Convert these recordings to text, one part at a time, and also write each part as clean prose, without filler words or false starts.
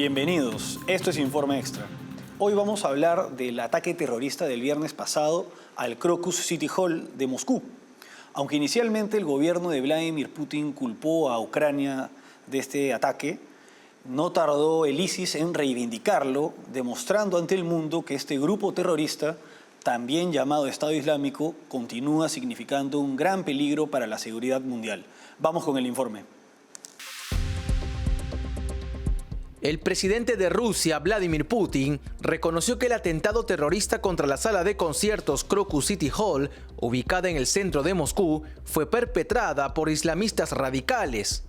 Bienvenidos, esto es Informe Extra. Hoy vamos a hablar del ataque terrorista del viernes pasado al Crocus City Hall de Moscú. Aunque inicialmente el gobierno de Vladimir Putin culpó a Ucrania de este ataque, no tardó el ISIS en reivindicarlo, demostrando ante el mundo que este grupo terrorista, también llamado Estado Islámico, continúa significando un gran peligro para la seguridad mundial. Vamos con el informe. El presidente de Rusia, Vladimir Putin, reconoció que el atentado terrorista contra la sala de conciertos Crocus City Hall, ubicada en el centro de Moscú, fue perpetrada por islamistas radicales.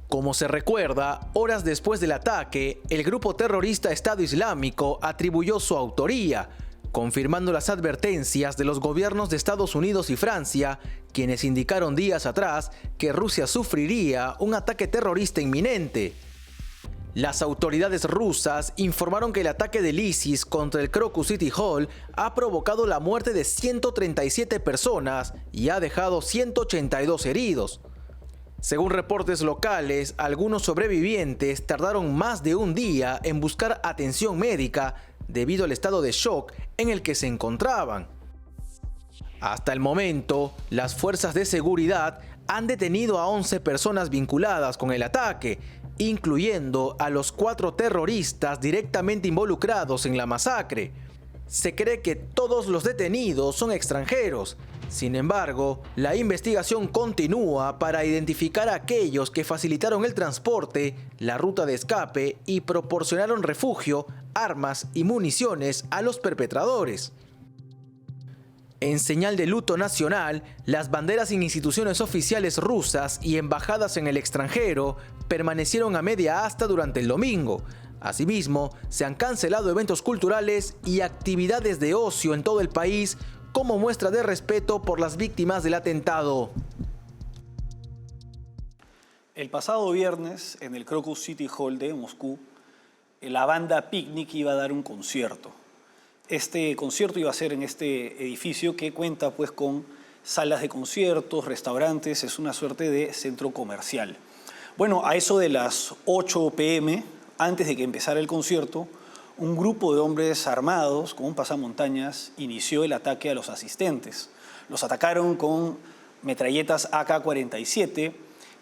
Como se recuerda, horas después del ataque, el grupo terrorista Estado Islámico atribuyó su autoría, confirmando las advertencias de los gobiernos de Estados Unidos y Francia, quienes indicaron días atrás que Rusia sufriría un ataque terrorista inminente. Las autoridades rusas informaron que el ataque del ISIS contra el Crocus City Hall ha provocado la muerte de 137 personas y ha dejado 182 heridos. Según reportes locales, algunos sobrevivientes tardaron más de un día en buscar atención médica debido al estado de shock en el que se encontraban. Hasta el momento, las fuerzas de seguridad han detenido a 11 personas vinculadas con el ataque, incluyendo a los 4 terroristas directamente involucrados en la masacre. Se cree que todos los detenidos son extranjeros. Sin embargo, la investigación continúa para identificar a aquellos que facilitaron el transporte, la ruta de escape y proporcionaron refugio, armas y municiones a los perpetradores. En señal de luto nacional, las banderas en instituciones oficiales rusas y embajadas en el extranjero permanecieron a media asta durante el domingo. Asimismo, se han cancelado eventos culturales y actividades de ocio en todo el país como muestra de respeto por las víctimas del atentado. El pasado viernes, en el Crocus City Hall de Moscú, la banda Picnic iba a dar un concierto. Este concierto iba a ser en este edificio que cuenta pues con salas de conciertos, restaurantes, es una suerte de centro comercial. Bueno, a eso de las 8 p.m., antes de que empezara el concierto, un grupo de hombres armados con un pasamontañas inició el ataque a los asistentes. Los atacaron con metralletas AK-47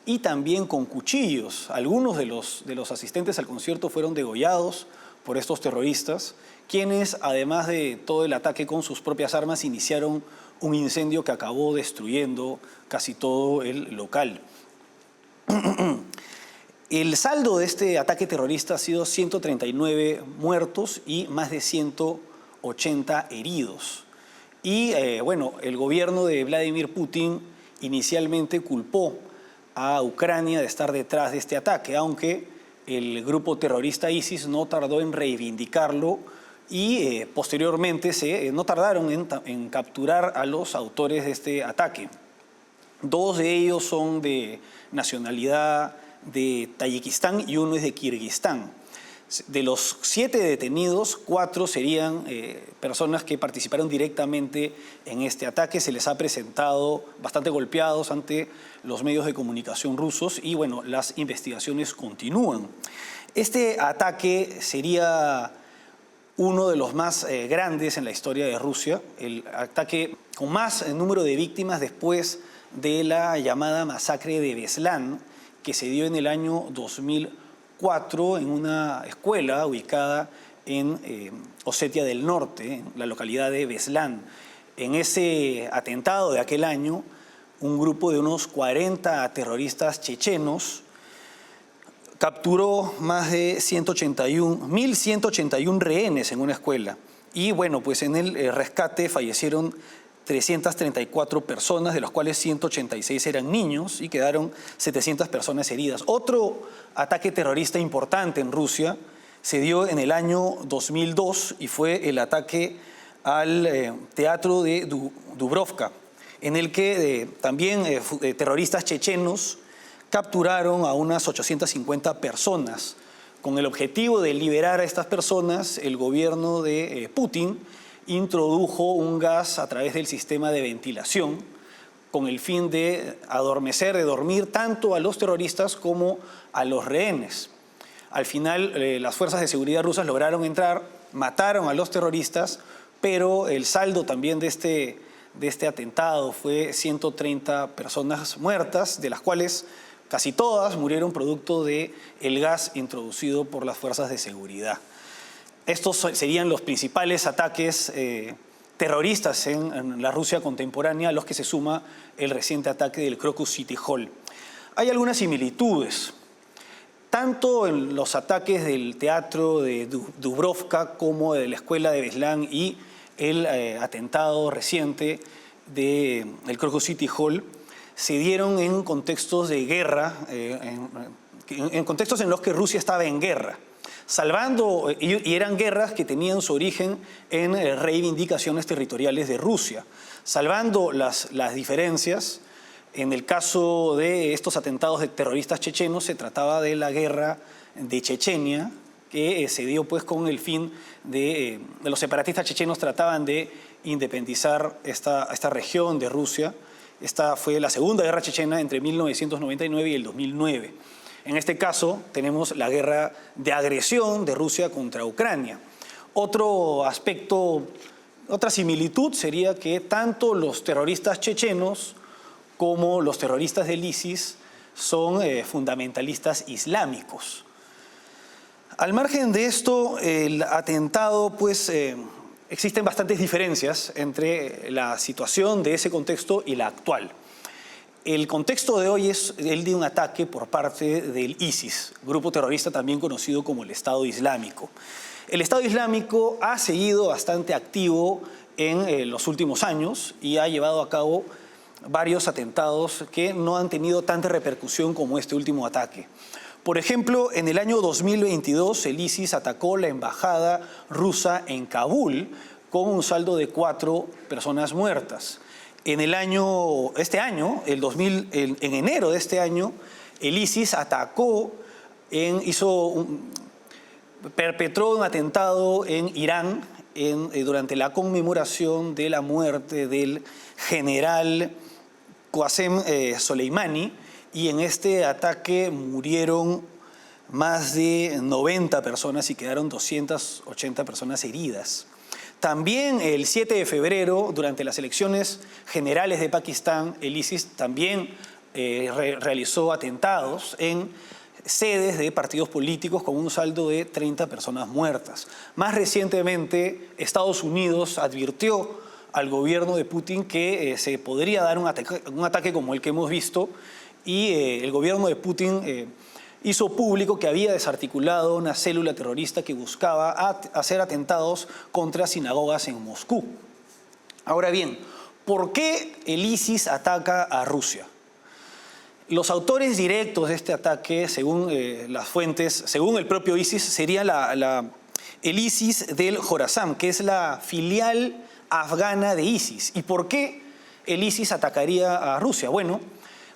y también con cuchillos. Algunos de los asistentes al concierto fueron degollados por estos terroristas, quienes, además de todo el ataque con sus propias armas, iniciaron un incendio que acabó destruyendo casi todo el local. El saldo de este ataque terrorista ha sido 139 muertos y más de 180 heridos. Y bueno, el gobierno de Vladimir Putin inicialmente culpó a Ucrania de estar detrás de este ataque, aunque el grupo terrorista ISIS no tardó en reivindicarlo y posteriormente no tardaron en capturar a los autores de este ataque. 2 de ellos son de nacionalidad de Tayikistán y uno es de Kirguistán. De los 7 detenidos, 4 serían personas que participaron directamente en este ataque. Se les ha presentado bastante golpeados ante los medios de comunicación rusos y bueno, las investigaciones continúan. Este ataque sería uno de los más grandes en la historia de Rusia, el ataque con más número de víctimas después de la llamada masacre de Beslan, que se dio en el año 2004 en una escuela ubicada en Osetia del Norte, en la localidad de Beslan. En ese atentado de aquel año, un grupo de unos 40 terroristas chechenos capturó más de 1.181 rehenes en una escuela. Y bueno, pues en el rescate fallecieron 334 personas, de las cuales 186 eran niños y quedaron 700 personas heridas. Otro ataque terrorista importante en Rusia se dio en el año 2002 y fue el ataque al teatro de Dubrovka, en el que también terroristas chechenos capturaron a unas 850 personas. Con el objetivo de liberar a estas personas, el gobierno de Putin introdujo un gas a través del sistema de ventilación con el fin de adormecer, de dormir tanto a los terroristas como a los rehenes. Al final, las fuerzas de seguridad rusas lograron entrar, mataron a los terroristas, pero el saldo también de este atentado fue 130 personas muertas, de las cuales casi todas murieron producto del gas introducido por las fuerzas de seguridad. Estos serían los principales ataques terroristas en la Rusia contemporánea, a los que se suma el reciente ataque del Crocus City Hall. Hay algunas similitudes, tanto en los ataques del teatro de Dubrovka como de la escuela de Beslan y el atentado reciente del Crocus City Hall, se dieron en contextos de guerra, en contextos en los que Rusia estaba en guerra, y eran guerras que tenían su origen en reivindicaciones territoriales de Rusia. Salvando las diferencias, en el caso de estos atentados de terroristas chechenos se trataba de la guerra de Chechenia, que se dio pues con el fin de los separatistas chechenos trataban de independizar esta región de Rusia. Esta fue la segunda guerra chechena entre 1999 y el 2009. En este caso tenemos la guerra de agresión de Rusia contra Ucrania. Otro aspecto, otra similitud sería que tanto los terroristas chechenos como los terroristas del ISIS son fundamentalistas islámicos. Al margen de esto, el atentado, pues, existen bastantes diferencias entre la situación de ese contexto y la actual. El contexto de hoy es el de un ataque por parte del ISIS, grupo terrorista también conocido como el Estado Islámico. El Estado Islámico ha seguido bastante activo en los últimos años y ha llevado a cabo varios atentados que no han tenido tanta repercusión como este último ataque. Por ejemplo, en el año 2022 el ISIS atacó la embajada rusa en Kabul con un saldo de 4 personas muertas. En enero de este año, el ISIS perpetró un atentado en Irán durante la conmemoración de la muerte del general Qasem Soleimani, y en este ataque murieron más de 90 personas y quedaron 280 personas heridas. También el 7 de febrero, durante las elecciones generales de Pakistán, el ISIS también realizó atentados en sedes de partidos políticos con un saldo de 30 personas muertas. Más recientemente, Estados Unidos advirtió al gobierno de Putin que se podría dar un ataque como el que hemos visto, y el gobierno de Putin hizo público que había desarticulado una célula terrorista que buscaba hacer atentados contra sinagogas en Moscú. Ahora bien, ¿por qué el ISIS ataca a Rusia? Los autores directos de este ataque, según las fuentes, según el propio ISIS, sería el ISIS del Jorazán, que es la filial afgana de ISIS. ¿Y por qué el ISIS atacaría a Rusia? Bueno,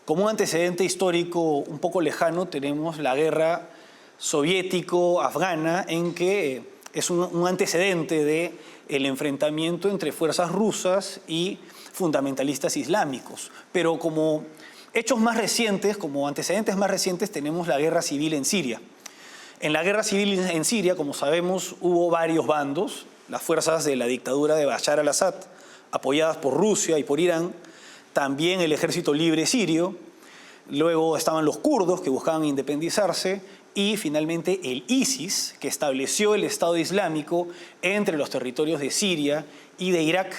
como un antecedente histórico un poco lejano tenemos la guerra soviético-afgana, en que es un antecedente del enfrentamiento entre fuerzas rusas y fundamentalistas islámicos. Pero como hechos más recientes, como antecedentes más recientes, tenemos la guerra civil en Siria. En la guerra civil en Siria, como sabemos, hubo varios bandos. Las fuerzas de la dictadura de Bashar al-Assad, apoyadas por Rusia y por Irán, también el ejército libre sirio, luego estaban los kurdos que buscaban independizarse, y finalmente el ISIS, que estableció el Estado Islámico entre los territorios de Siria y de Irak,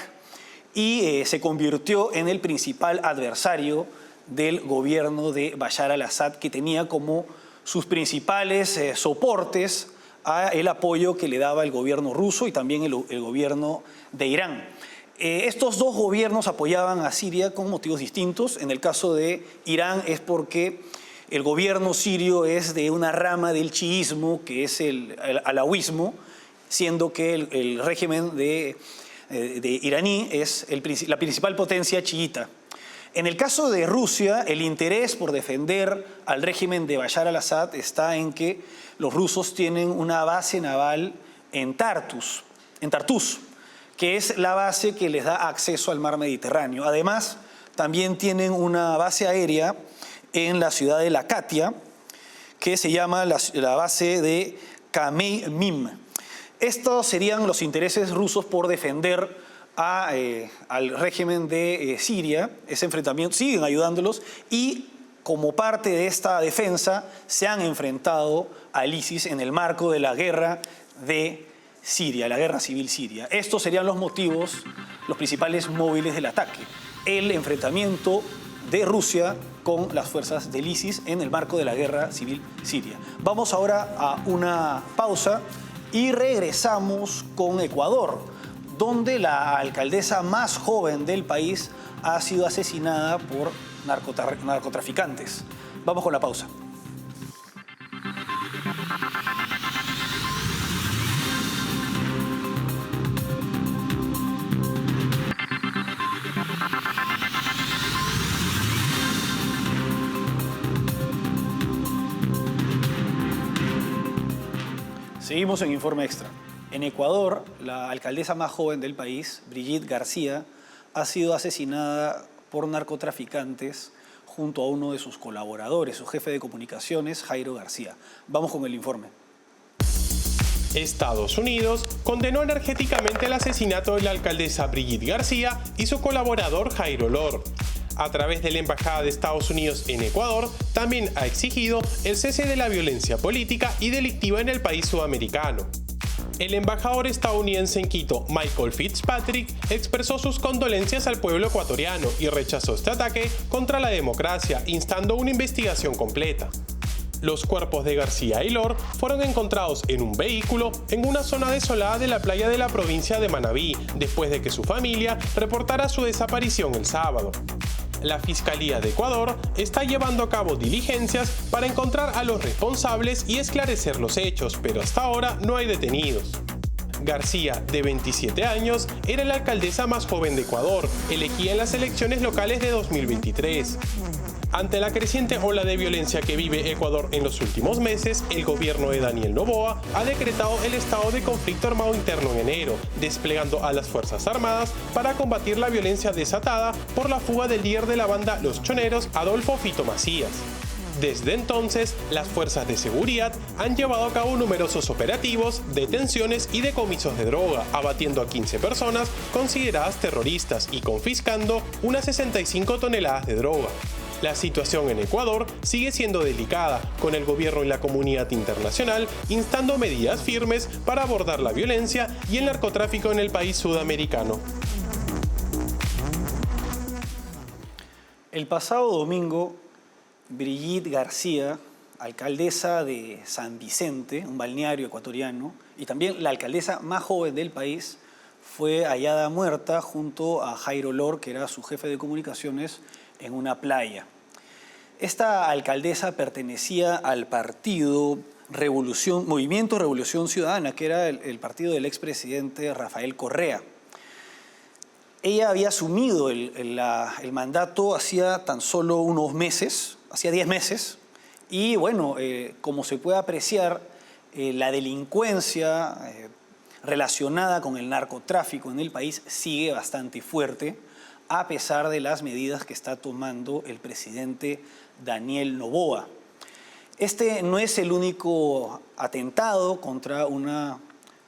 y se convirtió en el principal adversario del gobierno de Bashar al-Assad, que tenía como sus principales soportes el apoyo que le daba el gobierno ruso y también el gobierno de Irán. Estos dos gobiernos apoyaban a Siria con motivos distintos. En el caso de Irán es porque el gobierno sirio es de una rama del chiismo, que es el alauismo, siendo que el régimen de iraní es la principal potencia chiita. En el caso de Rusia, el interés por defender al régimen de Bashar al-Assad está en que los rusos tienen una base naval en Tartus, que es la base que les da acceso al mar Mediterráneo. Además, también tienen una base aérea en la ciudad de Latakia, que se llama la base de Kamei Mim. Estos serían los intereses rusos por defender al régimen de Siria. Ese enfrentamiento, siguen ayudándolos, y como parte de esta defensa se han enfrentado al ISIS en el marco de la guerra de Siria, la guerra civil siria. Estos serían los motivos, los principales móviles del ataque. El enfrentamiento de Rusia con las fuerzas del ISIS en el marco de la guerra civil siria. Vamos ahora a una pausa y regresamos con Ecuador, donde la alcaldesa más joven del país ha sido asesinada por narcotraficantes. Vamos con la pausa. Seguimos en Informe Extra. En Ecuador, la alcaldesa más joven del país, Brigitte García, ha sido asesinada por narcotraficantes junto a uno de sus colaboradores, su jefe de comunicaciones, Jairo García. Vamos con el informe. Estados Unidos condenó energéticamente el asesinato de la alcaldesa Brigitte García y su colaborador Jairo Lor. A través de la Embajada de Estados Unidos en Ecuador, también ha exigido el cese de la violencia política y delictiva en el país sudamericano. El embajador estadounidense en Quito, Michael Fitzpatrick, expresó sus condolencias al pueblo ecuatoriano y rechazó este ataque contra la democracia, instando una investigación completa. Los cuerpos de García y Lor fueron encontrados en un vehículo en una zona desolada de la playa de la provincia de Manabí, después de que su familia reportara su desaparición el sábado. La Fiscalía de Ecuador está llevando a cabo diligencias para encontrar a los responsables y esclarecer los hechos, pero hasta ahora no hay detenidos. García, de 27 años, era la alcaldesa más joven de Ecuador, elegida en las elecciones locales de 2023. Ante la creciente ola de violencia que vive Ecuador en los últimos meses, el gobierno de Daniel Noboa ha decretado el estado de conflicto armado interno en enero, desplegando a las Fuerzas Armadas para combatir la violencia desatada por la fuga del líder de la banda Los Choneros, Adolfo Fito Macías. Desde entonces, las fuerzas de seguridad han llevado a cabo numerosos operativos, detenciones y decomisos de droga, abatiendo a 15 personas consideradas terroristas y confiscando unas 65 toneladas de droga. La situación en Ecuador sigue siendo delicada, con el gobierno y la comunidad internacional instando medidas firmes para abordar la violencia y el narcotráfico en el país sudamericano. El pasado domingo, Brigitte García, alcaldesa de San Vicente, un balneario ecuatoriano, y también la alcaldesa más joven del país, fue hallada muerta junto a Jairo Lor, que era su jefe de comunicaciones, en una playa. Esta alcaldesa pertenecía al partido Movimiento Revolución Ciudadana, que era el partido del expresidente Rafael Correa. Ella había asumido el mandato hacía tan solo unos meses, hacía 10 meses, y bueno, como se puede apreciar, la delincuencia relacionada con el narcotráfico en el país sigue bastante fuerte, a pesar de las medidas que está tomando el presidente Daniel Noboa. Este no es el único atentado contra una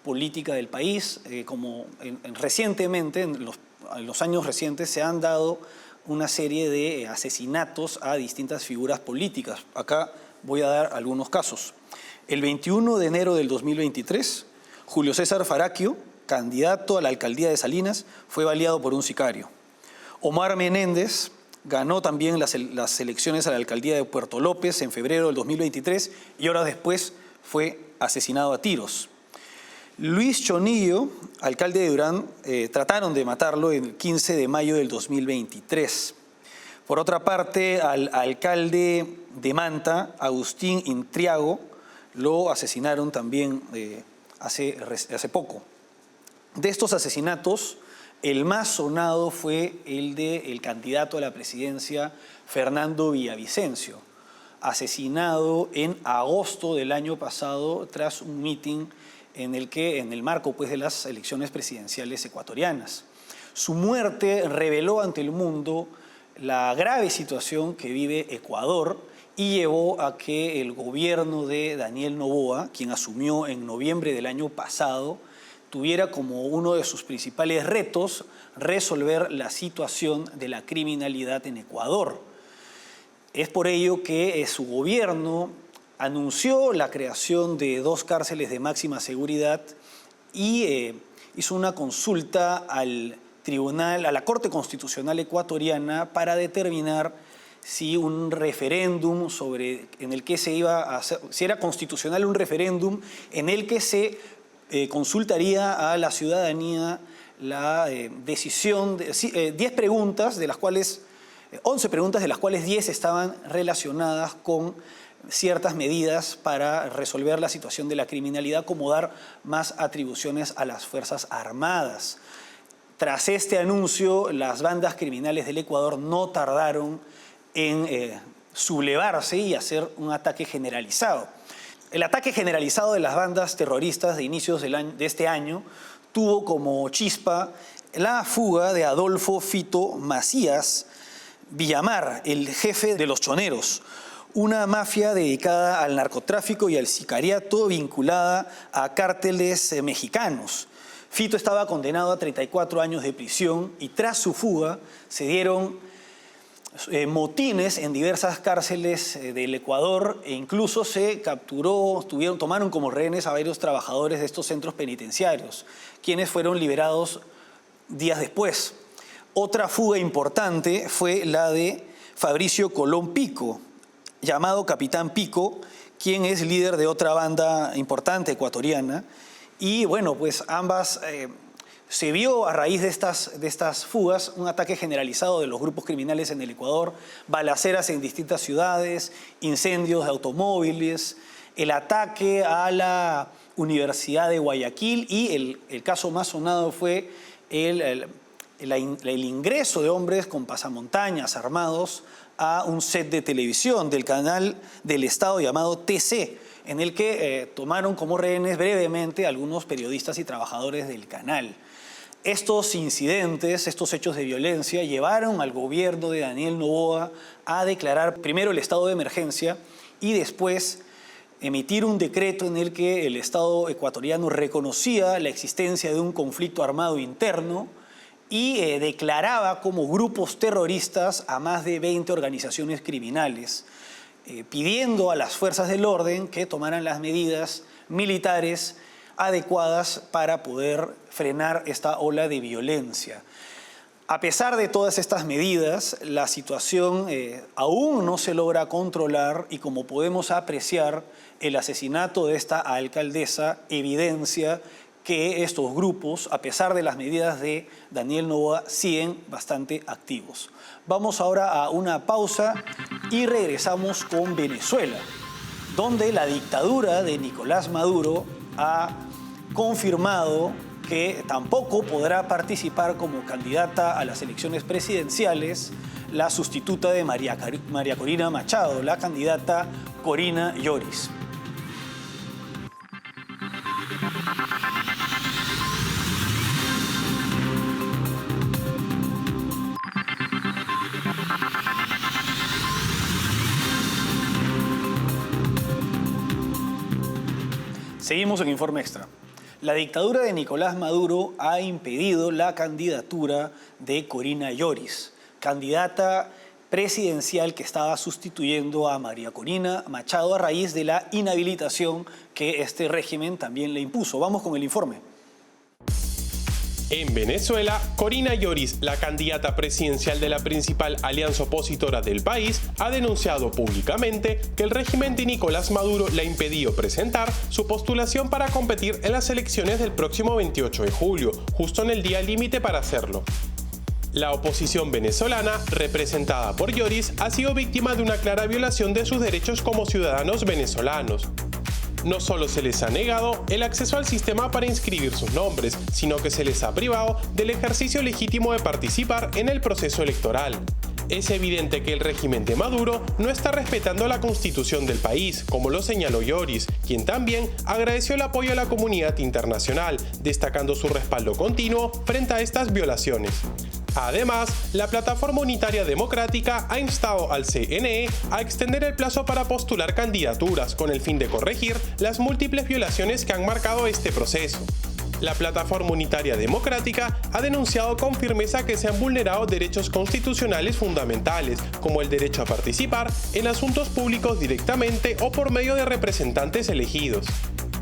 política del país. Como recientemente, en los años recientes, se han dado una serie de asesinatos a distintas figuras políticas. Acá voy a dar algunos casos. El 21 de enero del 2023, Julio César Faraquio, candidato a la alcaldía de Salinas, fue baleado por un sicario. Omar Menéndez ganó también las elecciones a la alcaldía de Puerto López en febrero del 2023 y horas después fue asesinado a tiros. Luis Chonillo, alcalde de Durán, trataron de matarlo el 15 de mayo del 2023. Por otra parte, al alcalde de Manta, Agustín Intriago, lo asesinaron también hace poco. De estos asesinatos, el más sonado fue el del candidato a la presidencia, Fernando Villavicencio, asesinado en agosto del año pasado tras un mitin en el marco de las elecciones presidenciales ecuatorianas. Su muerte reveló ante el mundo la grave situación que vive Ecuador y llevó a que el gobierno de Daniel Noboa, quien asumió en noviembre del año pasado, tuviera como uno de sus principales retos resolver la situación de la criminalidad en Ecuador. Es por ello que su gobierno anunció la creación de 2 cárceles de máxima seguridad y hizo una consulta al tribunal, a la Corte Constitucional Ecuatoriana, para determinar si un referéndum en el que se iba a hacer, si era constitucional un referéndum en el que se consultaría a la ciudadanía la decisión de 10 preguntas, de las cuales 11 preguntas, de las cuales 10 estaban relacionadas con ciertas medidas para resolver la situación de la criminalidad, como dar más atribuciones a las Fuerzas Armadas. Tras este anuncio, las bandas criminales del Ecuador no tardaron en sublevarse y hacer un ataque generalizado. El ataque generalizado de las bandas terroristas de inicios de este año tuvo como chispa la fuga de Adolfo Fito Macías Villamar, el jefe de los Choneros, una mafia dedicada al narcotráfico y al sicariato vinculada a cárteles mexicanos. Fito estaba condenado a 34 años de prisión y tras su fuga se dieron motines en diversas cárceles del Ecuador e incluso se tomaron como rehenes a varios trabajadores de estos centros penitenciarios, quienes fueron liberados días después. Otra fuga importante fue la de Fabricio Colón Pico, llamado Capitán Pico, quien es líder de otra banda importante ecuatoriana. Y bueno, pues ambas se vio a raíz de estas fugas un ataque generalizado de los grupos criminales en el Ecuador, balaceras en distintas ciudades, incendios de automóviles, el ataque a la Universidad de Guayaquil y el caso más sonado fue el ingreso de hombres con pasamontañas armados a un set de televisión del canal del Estado llamado TC, en el que tomaron como rehenes brevemente a algunos periodistas y trabajadores del canal. Estos incidentes, estos hechos de violencia, llevaron al gobierno de Daniel Noboa a declarar primero el estado de emergencia y después emitir un decreto en el que el Estado ecuatoriano reconocía la existencia de un conflicto armado interno y declaraba como grupos terroristas a más de 20 organizaciones criminales, pidiendo a las fuerzas del orden que tomaran las medidas militares adecuadas para poder frenar esta ola de violencia. A pesar de todas estas medidas, la situación aún no se logra controlar y, como podemos apreciar, el asesinato de esta alcaldesa evidencia que estos grupos, a pesar de las medidas de Daniel Noboa, siguen bastante activos. Vamos ahora a una pausa y regresamos con Venezuela, donde la dictadura de Nicolás Maduro ha confirmado que tampoco podrá participar como candidata a las elecciones presidenciales la sustituta de María Corina Machado, la candidata Corina Lloris. Seguimos en Informe Extra. La dictadura de Nicolás Maduro ha impedido la candidatura de Corina Lloris, candidata presidencial que estaba sustituyendo a María Corina Machado a raíz de la inhabilitación que este régimen también le impuso. Vamos con el informe. En Venezuela, Corina Lloris, la candidata presidencial de la principal alianza opositora del país, ha denunciado públicamente que el régimen de Nicolás Maduro le ha impedido presentar su postulación para competir en las elecciones del próximo 28 de julio, justo en el día límite para hacerlo. La oposición venezolana, representada por Lloris, ha sido víctima de una clara violación de sus derechos como ciudadanos venezolanos. No solo se les ha negado el acceso al sistema para inscribir sus nombres, sino que se les ha privado del ejercicio legítimo de participar en el proceso electoral. Es evidente que el régimen de Maduro no está respetando la constitución del país, como lo señaló Lloris, quien también agradeció el apoyo a la comunidad internacional, destacando su respaldo continuo frente a estas violaciones. Además, la Plataforma Unitaria Democrática ha instado al CNE a extender el plazo para postular candidaturas con el fin de corregir las múltiples violaciones que han marcado este proceso. La Plataforma Unitaria Democrática ha denunciado con firmeza que se han vulnerado derechos constitucionales fundamentales, como el derecho a participar en asuntos públicos directamente o por medio de representantes elegidos.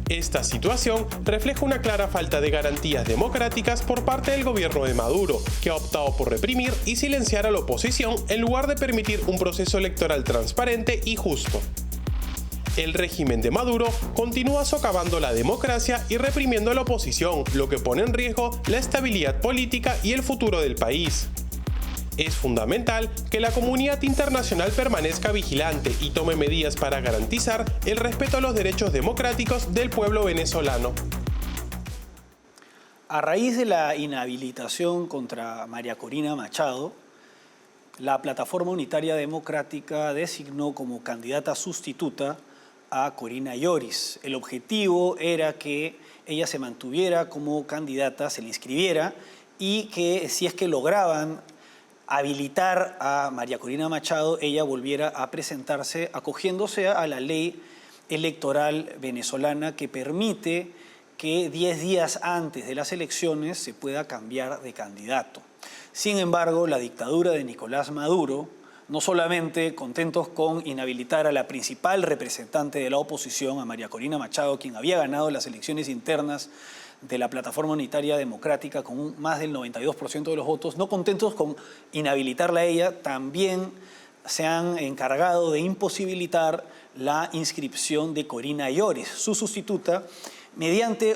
Esta situación refleja una clara falta de garantías democráticas por parte del gobierno de Maduro, que ha optado por reprimir y silenciar a la oposición en lugar de permitir un proceso electoral transparente y justo. El régimen de Maduro continúa socavando la democracia y reprimiendo a la oposición, lo que pone en riesgo la estabilidad política y el futuro del país. Es fundamental que la comunidad internacional permanezca vigilante y tome medidas para garantizar el respeto a los derechos democráticos del pueblo venezolano. A raíz de la inhabilitación contra María Corina Machado, la Plataforma Unitaria Democrática designó como candidata sustituta a Corina Yoris. El objetivo era que ella se mantuviera como candidata, se le inscribiera y que si es que lograban habilitar a María Corina Machado, ella volviera a presentarse acogiéndose a la ley electoral venezolana que permite que 10 días antes de las elecciones se pueda cambiar de candidato. Sin embargo, la dictadura de Nicolás Maduro, no solamente contentos con inhabilitar a la principal representante de la oposición, a María Corina Machado, quien había ganado las elecciones internas de la Plataforma Unitaria Democrática con más del 92% de los votos, no contentos con inhabilitarla a ella, también se han encargado de imposibilitar la inscripción de Corina Yoris, su sustituta, mediante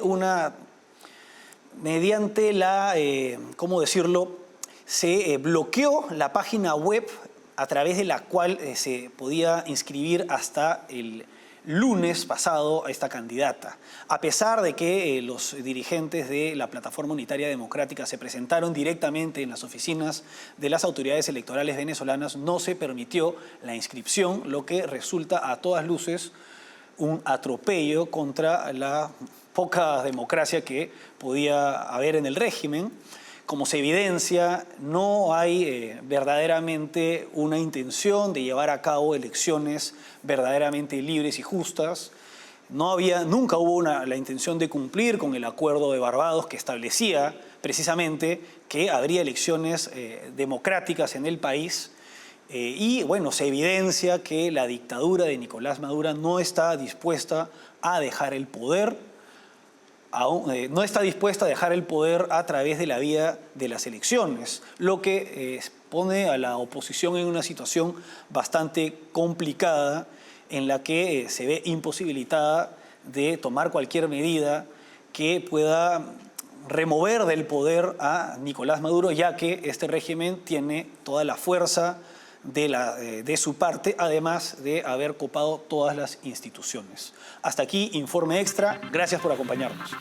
¿cómo decirlo? Se bloqueó la página web a través de la cual se podía inscribir hasta el lunes pasado a esta candidata. A pesar de que los dirigentes de la Plataforma Unitaria Democrática se presentaron directamente en las oficinas de las autoridades electorales venezolanas, no se permitió la inscripción, lo que resulta a todas luces un atropello contra la poca democracia que podía haber en el régimen. Como se evidencia, no hay verdaderamente una intención de llevar a cabo elecciones verdaderamente libres y justas. Nunca hubo la intención de cumplir con el Acuerdo de Barbados que establecía precisamente que habría elecciones democráticas en el país. Y bueno, se evidencia que la dictadura de Nicolás Maduro no está dispuesta a dejar el poder. No está dispuesta a dejar el poder a través de la vía de las elecciones, lo que pone a la oposición en una situación bastante complicada en la que se ve imposibilitada de tomar cualquier medida que pueda remover del poder a Nicolás Maduro, ya que este régimen tiene toda la fuerza de su parte, además de haber copado todas las instituciones. Hasta aquí, Informe Extra. Gracias por acompañarnos.